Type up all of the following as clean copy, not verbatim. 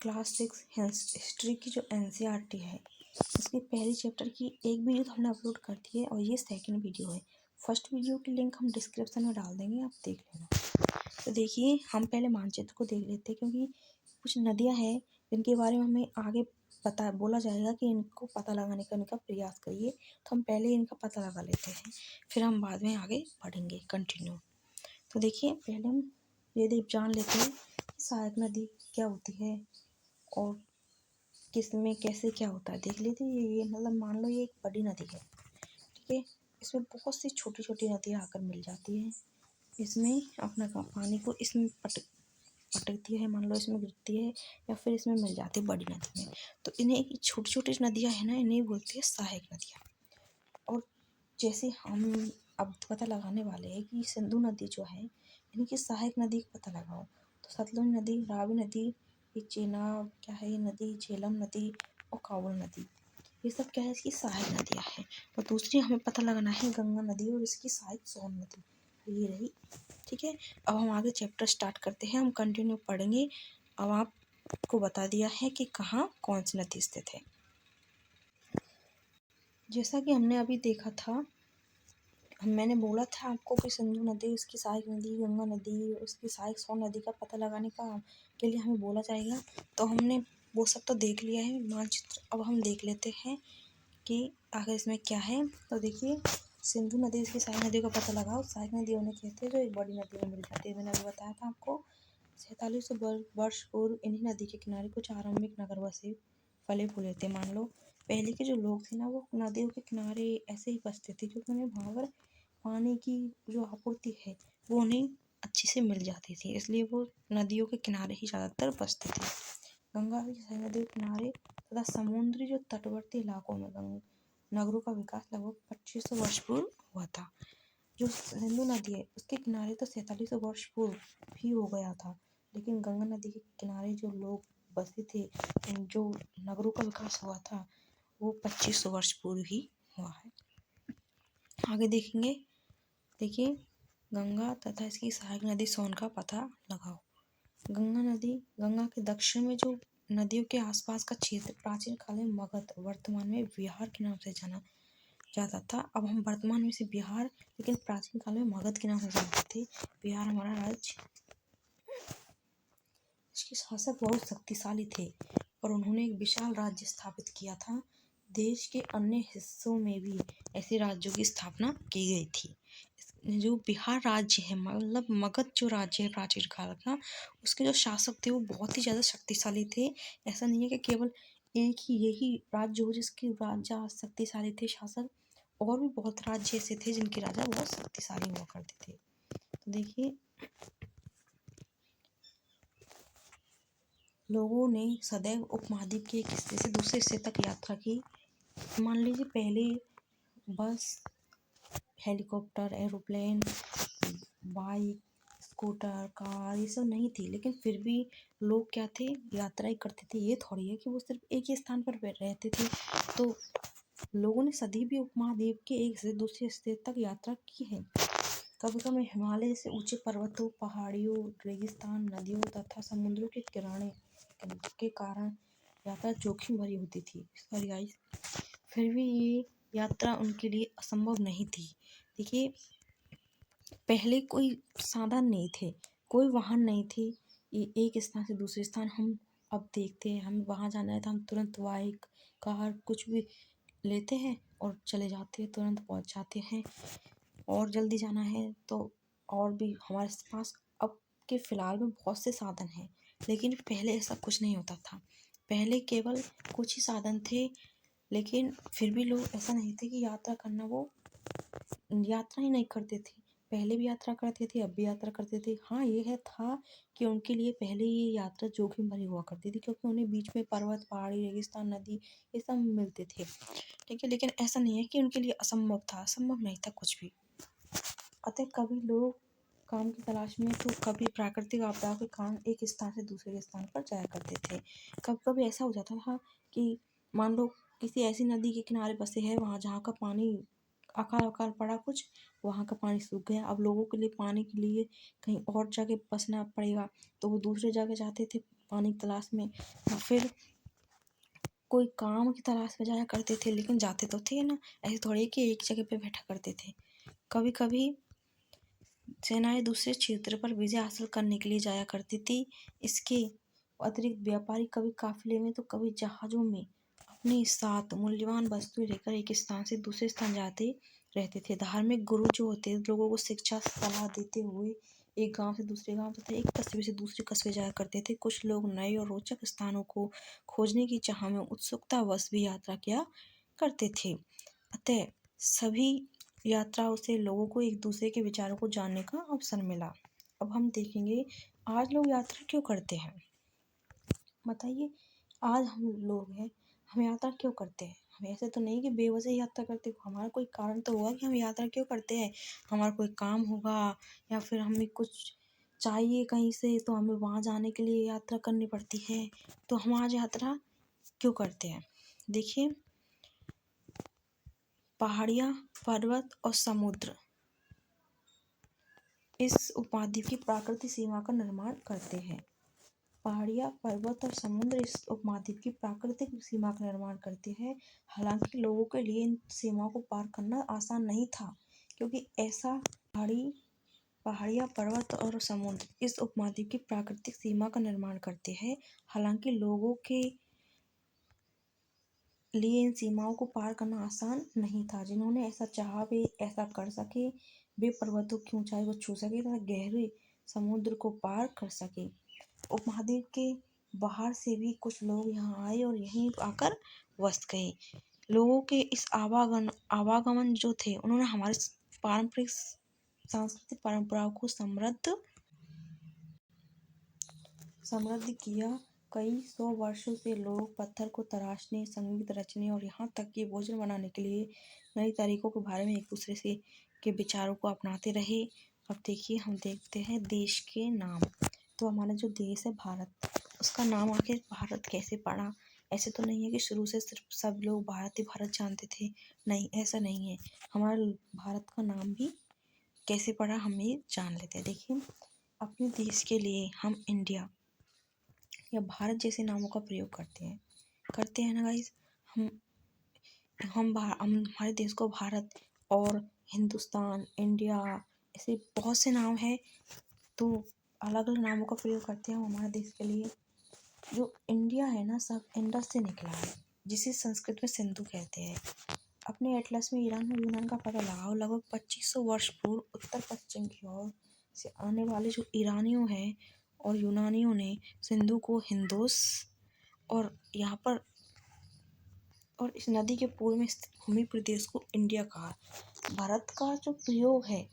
Class 6 history की जो NCERT है उसके पहली चैप्टर की एक वीडियो तो हमने अपलोड कर दी है और ये सेकंड वीडियो है। फर्स्ट वीडियो की लिंक हम डिस्क्रिप्शन में डाल देंगे, आप देख लेना। तो देखिए, हम पहले मानचित्र को देख लेते हैं क्योंकि कुछ नदियां हैं जिनके बारे में हमें आगे पता बोला जाएगा कि इनको पता लगाने का इनका प्रयास करिए। तो हम पहले इनका पता लगा लेते हैं, फिर हम बाद में आगे बढ़ेंगे कंटिन्यू। तो देखिए, पहले हम ये जान लेते हैं कि सहायक नदी क्या होती है और किस में कैसे क्या होता है। देख लेते हैं, ये मतलब मान लो ये एक बड़ी नदी है, ठीक है। इसमें बहुत सी छोटी छोटी नदियाँ आकर मिल जाती हैं, इसमें अपना पानी को इसमें पटकती है, मान लो इसमें गिरती है या फिर इसमें मिल जाती है बड़ी नदी में। तो इन्हें छोटी छोटी नदियाँ हैं ना, इन्हें बोलते हैं सहायक नदियाँ। और जैसे हम अब पता लगाने वाले हैं कि सिंधु नदी जो है इनकी सहायक नदी का पता लगाओ, तो सतलुज नदी, रावी नदी, ये चेनाब क्या है, ये नदी झेलम नदी और काबुल नदी, ये सब क्या है, इसकी सहायक नदियाँ हैं। और दूसरी हमें पता लगाना है गंगा नदी और इसकी सहायक सोन नदी, ये रही, ठीक है। अब हम आगे चैप्टर स्टार्ट करते हैं, हम कंटिन्यू पढ़ेंगे। अब आपको बता दिया है कि कहाँ कौन सी नदी स्थित है। जैसा कि हमने अभी देखा था, मैंने बोला था आपको कि सिंधु नदी, उसकी सहायक नदी गंगा नदी, उसकी सहायक सोन नदी का पता लगाने के लिए हमें बोला जाएगा। तो हमने वो सब तो देख लिया है मानचित्र। अब हम देख लेते हैं कि आखिर इसमें क्या है। तो देखिए, सिंधु नदी इसकी सहायक नदी का पता लगाओ। सहायक नदी उन्हें कहते हैं जो एक बड़ी नदी में मिल जाती है। मैंने अभी बताया था आपको 4700 वर्ष पूर्व इन्हीं नदी के किनारे कुछ आरंभिक नगर बसे फले फूले थे। मान लो पहले के जो लोग थे ना, वो नदियों के किनारे ऐसे ही बसते थे क्योंकि उन्हें वहाँ पर पानी की जो आपूर्ति है वो उन्हें अच्छी से मिल जाती थी, इसलिए वो नदियों के किनारे ही ज़्यादातर बसते थे। गंगा की सहायक नदी के किनारे तथा समुद्री जो तटवर्ती इलाकों में नगरों का विकास लगभग 2500 वर्ष पूर्व हुआ था। जो सिंधु नदी है उसके किनारे तो 4700 वर्ष पूर्व भी हो गया था, लेकिन गंगा नदी के किनारे जो लोग बसे थे, जो नगरों का विकास हुआ था, वो 2500 वर्ष पूर्व ही हुआ है। आगे देखेंगे। देखिए, गंगा तथा इसकी सहायक नदी सोन का पता लगाओ। गंगा नदी, गंगा के दक्षिण में जो नदियों के आसपास का क्षेत्र प्राचीन काल में मगध, वर्तमान में बिहार के नाम से जाना जाता था। अब हम वर्तमान में से बिहार, लेकिन प्राचीन काल में मगध के नाम से जानते थे। बिहार हमारा राज्य, इसके शासक बहुत शक्तिशाली थे और उन्होंने एक विशाल राज्य स्थापित किया था। देश के अन्य हिस्सों में भी ऐसे राज्यों की स्थापना की गई थी। जो बिहार राज्य है, मतलब मगध जो राज्य है प्राचीन काल का, उसके जो शासक थे वो बहुत ही ज़्यादा शक्तिशाली थे। ऐसा नहीं है कि केवल एक ही यही राज्य हो जिसके राजा शक्तिशाली थे शासक, और भी बहुत राज्य ऐसे थे जिनके राजा बहुत शक्तिशाली हुआ करते थे। तो देखिए, लोगों ने सदैव उपमहाद्वीप के एक हिस्से से दूसरे हिस्से तक यात्रा की। मान लीजिए पहले बस, helicopter, aeroplane, bike, scooter, car, ये सब नहीं थी, लेकिन फिर भी लोग क्या थे, यात्राएं करते थे। ये थोड़ी है कि वो सिर्फ एक ही स्थान पर रहते थे। तो लोगों ने सदी भी उपमहाद्वीप के एक से दूसरे हिस्से तक यात्रा की है। कभी कभी हिमालय से ऊंचे पर्वतों, पहाड़ियों, रेगिस्तान, नदियों तथा समुद्रों के किनारे के कारण यात्रा जोखिम भरी होती थी। फिर भी ये यात्रा उनके लिए असंभव नहीं थी। देखिए, पहले कोई साधन नहीं थे, कोई वाहन नहीं थे, ये एक स्थान से दूसरे स्थान हम अब देखते हैं। हमें वहाँ जाना है तो हम तुरंत बाइक, कार, कुछ भी लेते हैं और चले जाते हैं, तुरंत पहुँच जाते हैं। और जल्दी जाना है तो और भी हमारे पास अब के फ़िलहाल में बहुत से साधन हैं, लेकिन पहले ऐसा कुछ नहीं होता था। पहले केवल कुछ ही साधन थे, लेकिन फिर भी लोग ऐसा नहीं थे कि यात्रा करना, वो यात्रा ही नहीं करते थे। पहले भी यात्रा करते थे, अब भी यात्रा करते थे। हाँ, ये है था कि उनके लिए पहले ये यात्रा जोखिम भरी हुआ करती थी क्योंकि उन्हें बीच में पर्वत, पहाड़ी, रेगिस्तान, नदी, ये सब मिलते थे, ठीक है। लेकिन ऐसा नहीं है कि उनके लिए असंभव था, असंभव नहीं था कुछ भी। अतः कभी लोग काम की तलाश में तो कभी प्राकृतिक आपदाओं के कारण एक स्थान से दूसरे स्थान पर जाया करते थे। कभी कभी ऐसा हो जाता था कि मान लो किसी ऐसी नदी के किनारे बसे हैं, वहाँ जहाँ का पानी अकाल अकाल पड़ा कुछ, वहाँ का पानी सूख गया। अब लोगों के लिए पानी के लिए कहीं और जगह बसना पड़ेगा, तो वो दूसरे जगह जाते थे पानी की तलाश में, या फिर कोई काम की तलाश में जाया करते थे, लेकिन जाते तो थे ना, ऐसे थोड़ी कि एक जगह पे बैठा करते थे। कभी कभी सेनाएं दूसरे क्षेत्र पर विजय हासिल करने के लिए जाया करती थी। इसके अतिरिक्त व्यापारी कभी काफिले में तो कभी जहाजों में अपने साथ मूल्यवान वस्तुएं लेकर एक स्थान से दूसरे स्थान जाते रहते थे। धार्मिक गुरु जो होते लोगों को शिक्षा सलाह देते हुए एक गांव से दूसरे गांव तथा एक कस्बे से दूसरे कस्बे जाया करते थे। कुछ लोग नए और रोचक स्थानों को खोजने की चाह में उत्सुकतावश भी यात्रा किया करते थे। अतः सभी यात्राओं से लोगों को एक दूसरे के विचारों को जानने का अवसर मिला। अब हम देखेंगे आज लोग यात्रा क्यों करते हैं। बताइए, आज हम लोग हैं, हम यात्रा क्यों करते हैं। हम ऐसे तो नहीं कि बेवजह यात्रा करते, हमारा कोई कारण तो होगा कि हम यात्रा क्यों करते हैं। हमारा कोई काम होगा, या फिर हमें कुछ चाहिए कहीं से, तो हमें वहाँ जाने के लिए यात्रा करनी पड़ती है। तो हम आज यात्रा क्यों करते हैं। देखिए, पहाड़ियाँ, पर्वत और समुद्र इस उपमहाद्वीप की प्राकृतिक सीमा का निर्माण करते हैं। पहाड़ियाँ, पर्वत और समुद्र इस उपमहाद्वीप की प्राकृतिक सीमा का निर्माण करते हैं। हालांकि लोगों के लिए इन सीमाओं को पार करना आसान नहीं था, क्योंकि ऐसा पहाड़ियाँ, पर्वत और समुद्र इस उपमहाद्वीप की प्राकृतिक सीमा का निर्माण करते हैं। हालांकि लोगों के लिए इन सीमाओं को पार करना आसान नहीं था। जिन्होंने ऐसा चाहा वे ऐसा कर सके। वे पर्वतों की ऊंचाई को छू सके तथा गहरे समुद्र को पार कर सके। उपमहाद्वीप के बाहर से भी कुछ लोग यहाँ आए और यहीं आकर बस गए। लोगों के इस आवागमन जो थे, उन्होंने हमारे पारंपरिक सांस्कृतिक परंपराओं को समृद्ध किया। कई सौ वर्षों से लोग पत्थर को तराशने, संगीत रचने और यहाँ तक कि भोजन बनाने के लिए नए तरीकों के बारे में एक दूसरे से के विचारों को अपनाते रहे। अब देखिए, हम देखते हैं देश के नाम। तो हमारा जो देश है भारत, उसका नाम आखिर भारत कैसे पड़ा। ऐसे तो नहीं है कि शुरू से सिर्फ सब लोग भारत ही भारत जानते थे, नहीं, ऐसा नहीं है। हमारे भारत का नाम भी कैसे पड़ा हम ये जान लेते हैं। देखिए, अपने देश के लिए हम इंडिया या भारत जैसे नामों का प्रयोग करते हैं ना गाइस। हम हमारे देश को भारत और हिंदुस्तान, इंडिया, ऐसे बहुत से नाम हैं। तो अलग अलग नामों का प्रयोग करते हैं हम हमारे देश के लिए। जो इंडिया है ना, सब इंडस से निकला है, जिसे संस्कृत में सिंधु कहते हैं। अपने एटलस में ईरान और यूनान का पता लगाओ। लगभग 2500 वर्ष पूर्व उत्तर पश्चिम की ओर से आने वाले जो ईरानियों हैं और यूनानियों ने सिंधु को हिंदोस और यहाँ पर और इस नदी के पूर्व में स्थित भूमि प्रदेश को इंडिया कहा। भारत का जो प्रयोग है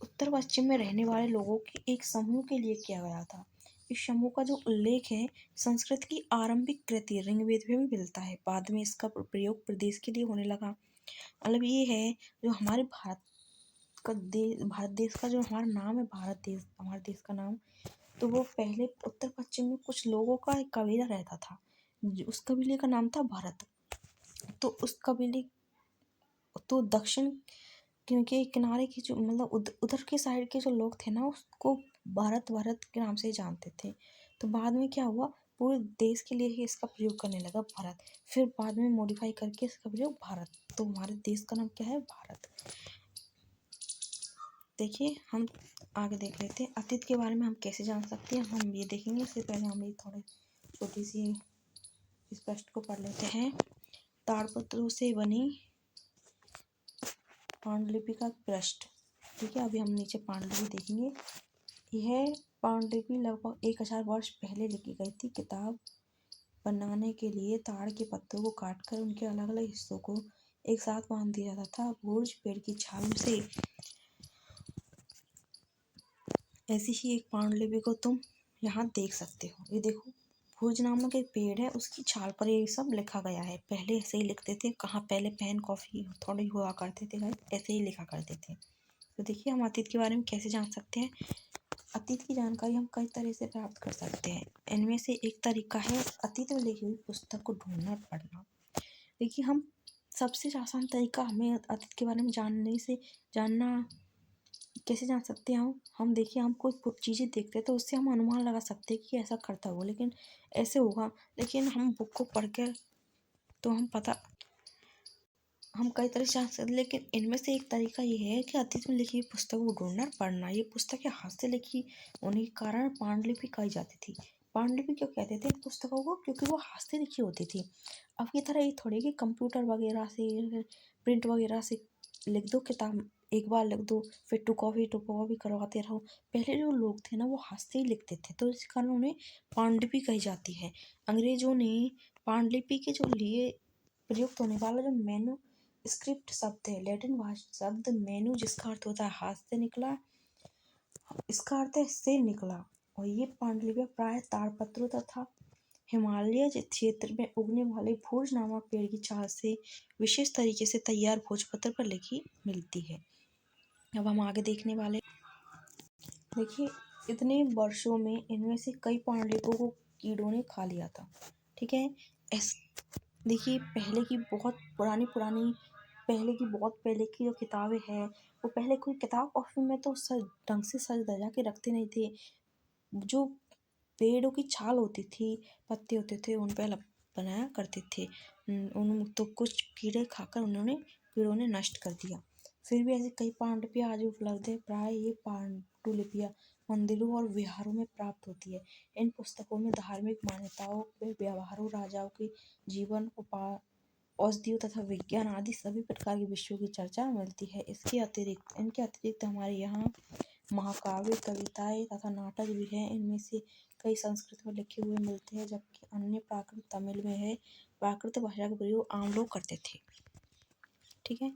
उत्तर पश्चिम में रहने वाले लोगों के एक समूह के लिए किया गया था। इस समूह का जो उल्लेख है संस्कृत की आरंभिक कृति ऋग्वेद में भी मिलता है। बाद में इसका प्रयोग प्रदेश के लिए होने लगा। मतलब ये है, जो हमारे भारत देश का जो हमारा नाम है, भारत देश, हमारे देश का नाम, तो वो पहले उत्तर पश्चिम में कुछ लोगों का एक कबीला रहता था। उस कबीले का नाम था भरत। तो उस कबीले तो दक्षिण के किनारे की जो मतलब उधर के साइड के जो लोग थे ना, उसको भारत के नाम से ही जानते थे। तो बाद में क्या हुआ, पूरे देश के लिए ही इसका प्रयोग करने लगा भारत। फिर बाद में मॉडिफाई करके इसका प्रयोग भारत। तो हमारे देश का नाम क्या है, भारत। देखिए, हम आगे देख लेते हैं अतीत के बारे में हम कैसे जान सकते हैं। हम ये देखेंगे, इससे पहले हम ये थोड़े छोटी सी इस प्रश्न को पढ़ लेते हैं। ताड़पत्रों से बनी पांडुलिपि का पृष्ठ। ठीक है, अभी हम नीचे पांडुलिपि देखेंगे। यह पांडुलिपि लगभग 1000 वर्ष पहले लिखी गई थी। किताब बनाने के लिए ताड़ के पत्तों को काटकर उनके अलग अलग हिस्सों को एक साथ बांध दिया जाता था। भूर्ज पेड़ की छाल से ऐसी ही एक पांडुलिपि को तुम यहाँ देख सकते हो। ये देखो, भुज नामक एक पेड़ है, उसकी छाल पर ये सब लिखा गया है। पहले ऐसे ही लिखते थे, कहाँ पहले पेन कॉफी थोड़ी हुआ करते थे गाइस, ऐसे ही लिखा करते थे। तो देखिए, हम अतीत के बारे में कैसे जान सकते हैं। अतीत की जानकारी हम कई तरह से प्राप्त कर सकते हैं। इनमें से एक तरीका है अतीत में लिखी हुई पुस्तक को ढूंढना पढ़ना। देखिए, हम सबसे आसान तरीका हमें अतीत के बारे में जानना कैसे जान सकते हैं हम देखिए, हम कोई चीज़ें देखते हैं तो उससे हम अनुमान लगा सकते हैं कि ऐसा करता होगा, लेकिन ऐसे होगा। लेकिन हम बुक को पढ़ कर तो हम कई तरह से जान सकते, लेकिन इनमें से एक तरीका ये है कि अतीत में लिखी हुई पुस्तकों को ढूंढना और पढ़ना। ये पुस्तकें हाथ से लिखी होने के कारण पांडुलिपि कही जाती थी। पांडुलिपि क्यों कहते थे इन पुस्तकों को? क्योंकि वो हाथ से लिखी होती थी। अब की तरह ये थोड़ी कि कंप्यूटर वगैरह से, प्रिंट वगैरह से लिख दो किताब, एक बार लिख दो फिर टू कॉपी करवाते रहो। पहले जो लोग थे ना वो हाथ से ही लिखते थे, तो इस कारण उन्हें पांडुलिपि कही जाती है। अंग्रेजों ने पांडुलिपि के जो लिए प्रयुक्त होने वाला जो मेनू स्क्रिप्ट शब्द है, लैटिन भाषा शब्द मेनू जिसका अर्थ होता है हाथ से निकला, इसका अर्थ है से निकला। और ये पांडुलिपि प्राय ताड़पत्रों तथा हिमालय क्षेत्र में उगने वाले भोज नामक पेड़ की छाल से विशेष तरीके से तैयार भोजपत्र पर लिखी मिलती है। अब हम आगे देखने वाले, देखिए इतने वर्षों में इनमें से कई पांडुलिपियों को कीड़ों ने खा लिया था। ठीक है। ऐस देखिए पहले की बहुत पहले की जो किताबें हैं, वो पहले कोई किताब कॉपी में तो ढंग से सज धजा के रखते नहीं थे। जो पेड़ों की छाल होती थी, पत्ते होते थे, उन पर बनाया करते थे। उन तो कुछ कीड़े खाकर कीड़ों ने नष्ट कर दिया। फिर भी ऐसी कई पांडुलिपियां आज उपलब्ध है। प्राय ये पांडुलिपियां मंदिरों और विहारों में प्राप्त होती है। इन पुस्तकों में धार्मिक मान्यताओं, व्यवहारों, राजाओं के जीवन, औषधियों तथा विज्ञान आदि सभी प्रकार के विषयों की चर्चा मिलती है। इनके अतिरिक्त हमारे यहाँ महाकाव्य, कविताएं तथा नाटक भी हैं। इनमें से कई संस्कृत में लिखे हुए मिलते हैं, जबकि अन्य प्राकृत तमिल में है। प्राकृत भाषा का प्रयोग आम लोग करते थे। ठीक है,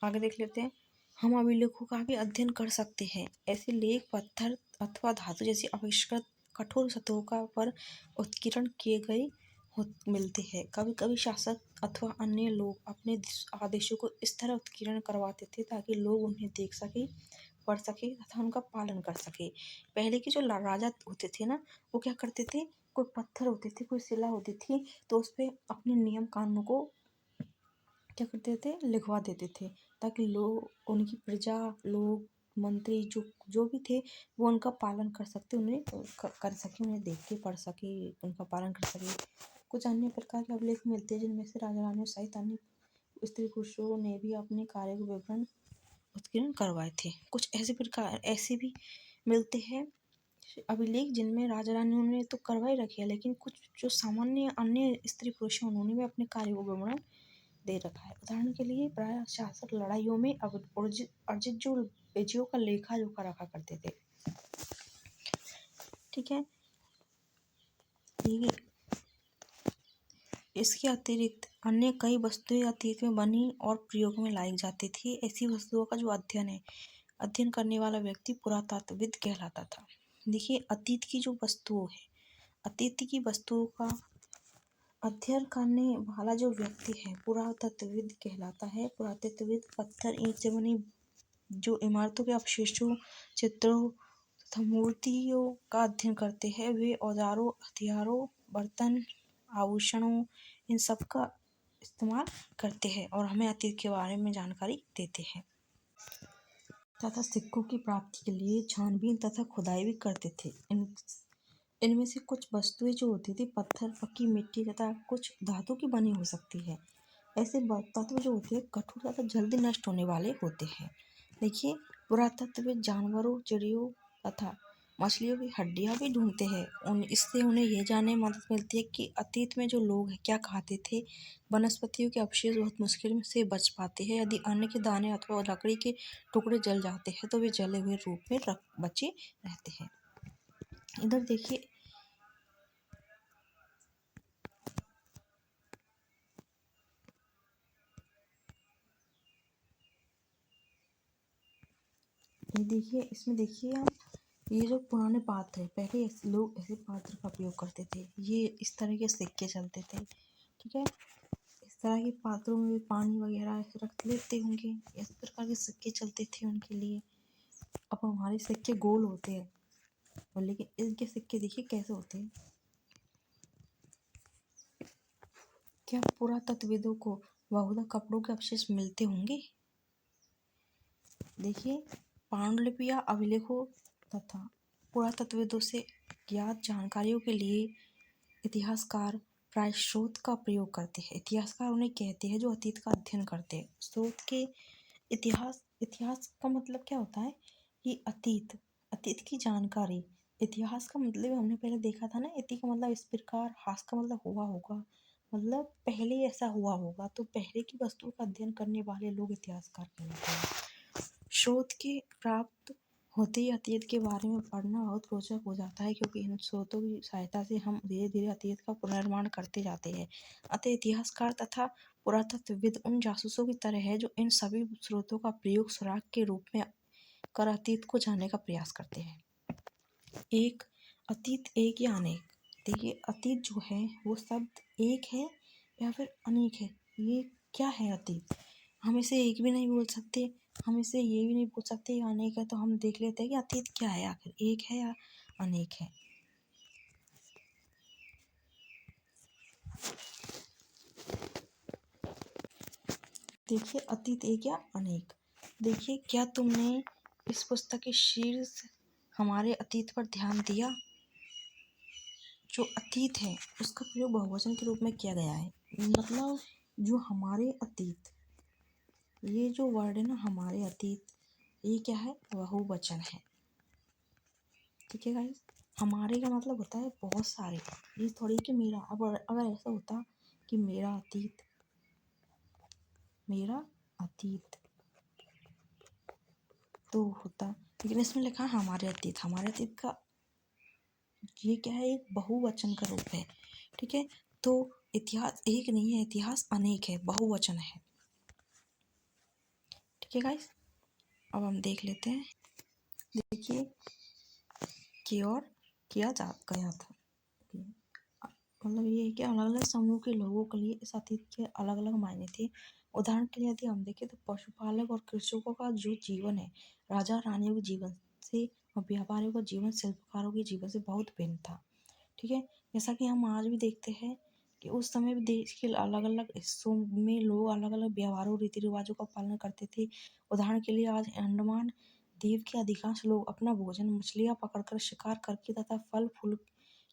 आगे देख लेते हैं। हम अभिलेखों का भी अध्ययन कर सकते हैं। ऐसे लेख पत्थर अथवा धातु जैसी अपेक्षाकृत कठोर सतहों पर उत्कीर्ण किए गए मिलते हैं। कभी कभी शासक अथवा अन्य लोग अपने आदेशों को इस तरह उत्कीर्ण करवाते थे ताकि लोग उन्हें देख सके, पढ़ सके तथा उनका पालन कर सके। पहले के जो राजा होते थे ना, वो क्या करते थे, कोई पत्थर होते थे, कोई शिला होती थी, तो उस पर अपने नियम कानूनों को क्या करते थे, लिखवा देते थे, ताकि लोग, उनकी प्रजा, लोग, मंत्री जो भी थे वो उनका पालन कर सकते, उन्हें कर सके, उन्हें देख के पढ़ सके, उनका पालन कर सके। कुछ अन्य प्रकार के अभिलेख मिलते हैं जिनमें से राजा रानियों सहित अन्य स्त्री पुरुषों ने भी अपने कार्य को विवरण उत्कीर्ण करवाए थे। कुछ ऐसे भी मिलते हैं अभिलेख जिनमें राजा रानियों ने तो करवाई रखी है, लेकिन कुछ जो सामान्य अन्य स्त्री पुरुष हैं उन्होंने भी अपने कार्य को विवरण दे रखा है। उदाहरण के लिए प्राय शासक लड़ाइयों में अर्जित जो विजयों का लेखा जोखा रखा करते थे। ठीक है, इसके अतिरिक्त अन्य कई वस्तुएं अतीत में बनी और प्रयोग में लाई जाती थी। ऐसी वस्तुओं का जो अध्ययन करने वाला व्यक्ति पुरातत्वविद कहलाता था। देखिए अतीत की जो वस्तुओं है, अतीत की वस्तुओं का अध्ययन करने वाला जो व्यक्ति है पुरातत्वविद कहलाता है। पुरातत्वविद पत्थर, ईंट से बनी जो इमारतों के अवशेषों, चित्रों तथा मूर्तियों का अध्ययन करते हैं। वे औजारों, हथियारों, बर्तन, आभूषणों, इन सब का इस्तेमाल करते हैं और हमें अतीत के बारे में जानकारी देते हैं। तथा सिक्कों की प्राप्ति के लिए छानबीन तथा खुदाई भी करते थे। इनमें से कुछ वस्तुएं जो होती थी पत्थर, पक्की मिट्टी तथा कुछ धातु की बनी हो सकती है। ऐसे तत्व जो होते हैं कठोर तथा जल्दी नष्ट होने वाले होते हैं। देखिए पुरातत्वविद जानवरों, चिड़ियों तथा मछलियों की हड्डियां भी ढूंढते हैं। इससे उन्हें यह जानने में मदद मिलती है कि अतीत में जो लोग क्या खाते थे। वनस्पतियों के अवशेष बहुत मुश्किल से बच पाते हैं। यदि अन्न के दाने अथवा लकड़ी के टुकड़े जल जाते हैं तो वे जले हुए रूप में बचे रहते हैं। इधर देखिए इसमें देखिए आप, ये जो पुराने पात्र है, पहले लोग ऐसे पात्र का उपयोग करते थे। ये इस तरह के सिक्के चलते थे। ठीक है, इस तरह के पात्रों में पानी वगैरह रख लेते होंगे, इस प्रकार के सिक्के चलते थे उनके लिए। अब हमारे सिक्के गोल होते हैं और लेकिन इनके सिक्के देखिए कैसे होते हैं। क्या पुरातत्वविदों को बहुधा कपड़ों के अवशेष मिलते होंगे? देखिए पांडुलिपि या अभिलेखों तथा पुरातत्वविदों से ज्ञात जानकारियों के लिए इतिहासकार प्राय स्रोत का प्रयोग करते हैं। इतिहासकार उन्हें कहते हैं जो अतीत का अध्ययन करते हैं। स्रोत के इतिहास का मतलब क्या होता है कि अतीत की जानकारी। इतिहास का मतलब हमने पहले देखा था ना, इति का मतलब इस प्रकार, हास का मतलब हुआ होगा, मतलब पहले ऐसा हुआ होगा। तो पहले की वस्तु का अध्ययन करने वाले लोग इतिहासकार कहलाते हैं। स्रोत के प्राप्त होते ही अतीत के बारे में पढ़ना बहुत रोचक हो जाता है, क्योंकि इन स्रोतों की सहायता से हम धीरे धीरे अतीत का पुनर्निर्माण करते जाते हैं। अतः इतिहासकार तथा पुरातत्वविद उन जासूसों की तरह है जो इन सभी स्रोतों का प्रयोग सुराग के रूप में कर अतीत को जानने का प्रयास करते हैं। एक अतीत एक या अनेक। देखिए, अतीत जो है वो शब्द एक है या फिर अनेक है। ये क्या है अतीत? हम इसे एक भी नहीं बोल सकते, हम इसे ये भी नहीं बोल सकते ये अनेक है। तो हम देख लेते हैं कि अतीत क्या है, आखिर एक है या अनेक है। देखिए, अतीत एक या अनेक। देखिए, क्या तुमने इस पुस्तक के शीर्ष हमारे अतीत पर ध्यान दिया? जो अतीत है उसका प्रयोग बहुवचन के रूप में किया गया है। मतलब जो हमारे अतीत, ये जो वर्ड है ना, हमारे अतीत, ये क्या है? बहुवचन है। ठीक है गाइस, हमारे का मतलब होता है बहुत सारे। ये थोड़ी कि मेरा। अब अगर ऐसा होता कि मेरा अतीत तो होता, लेकिन इसमें लिखा है हमारे अतीत। हमारे अतीत का ये क्या है? एक बहुवचन का रूप है। ठीक है, तो इतिहास एक नहीं है, इतिहास अनेक है, बहुवचन है। ठीक है गाइस, अब हम देख लेते हैं। देखिए, की ओर किया जा गया था। मतलब ये है कि अलग अलग समूह के लोगों के लिए इस अतीत के अलग अलग मायने थे। उदाहरण के लिए यदि हम देखें तो पशुपालक और कृषकों का जो जीवन है, राजा रानियों के जीवन से और व्यापारियों का जीवन शिल्पकारों के जीवन से बहुत भिन्न था। ठीक है, जैसा कि हम आज भी देखते हैं कि उस समय भी देश के अलग अलग हिस्सों में लोग अलग अलग व्यवहारों रीति रिवाजों का पालन करते थे। उदाहरण के लिए आज अंडमान द्वीप के अधिकांश लोग अपना भोजन मछलियां पकड़कर, शिकार करके तथा फल फूल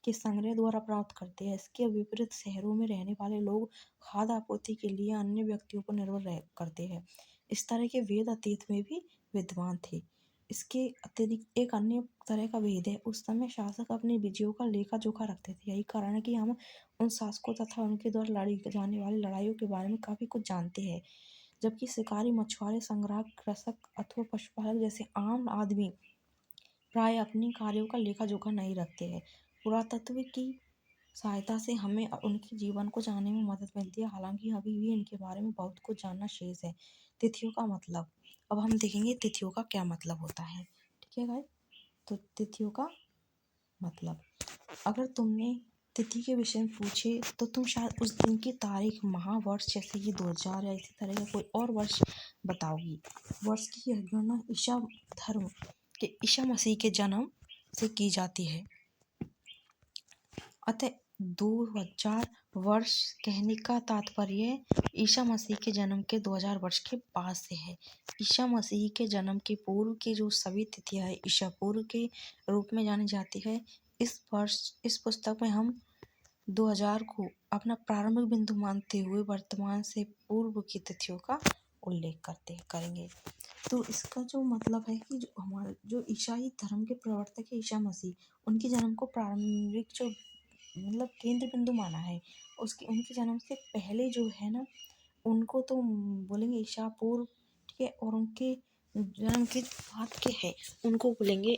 के संग्रह द्वारा प्राप्त करते हैं। इसके विपरीत शहरों में रहने वाले लोग खाद्य आपूर्ति के लिए अन्य व्यक्तियों पर निर्भर करते हैं। इस तरह के भेद अतीत में भी विद्यमान थे। इसके अतिरिक्त एक अन्य तरह का भेद है, उस समय शासक अपने विजयों का लेखा जोखा रखते थे। यही कारण है कि हम उन शासकों तथा उनके द्वारा लड़ी जाने वाली लड़ाइयों के बारे में काफी कुछ जानते हैं, जबकि शिकारी, मछुआरे, संग्राहक, कृषक अथवा पशुपालक जैसे आम आदमी प्राय अपने कार्यों का लेखा जोखा नहीं रखते हैं। पुरातत्व की सहायता से हमें उनके जीवन को जानने में मदद मिलती है, हालांकि अभी भी इनके बारे में बहुत कुछ जानना शेष है। तिथियों का मतलब, अब हम देखेंगे तिथियों का क्या मतलब होता है। ठीक है गाइस, तो तिथियों का मतलब, अगर तुमने तिथि के विषय में पूछे तो तुम शायद उस दिन की तारीख, माह, वर्ष, जैसे कि 2000 या इसी तरह का कोई और वर्ष बताओगी। वर्ष की यह गणना ईसा धर्म के ईसा मसीह के जन्म से की जाती है। अतः 2000 वर्ष कहने का तात्पर्य ईसा मसीह के जन्म के 2000 वर्ष के बाद से है। ईसा मसीह के जन्म के पूर्व की जो सभी तिथियां है ईसा पूर्व के रूप में जानी जाती है। इस पुस्तक में हम 2000 को अपना प्रारंभिक बिंदु मानते हुए वर्तमान से पूर्व की तिथियों का उल्लेख करेंगे। तो इसका जो मतलब है कि जो हमारे जो ईसाई धर्म के प्रवर्तक है ईसा मसीह, उनके जन्म को प्रारंभिक जो मतलब केंद्र बिंदु माना है। उनके जन्म से पहले जो है ना, उनको तो बोलेंगे ईसा पूर्व। ठीक है, और उनके जन्म के बाद के है उनको बोलेंगे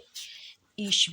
ईश्वर।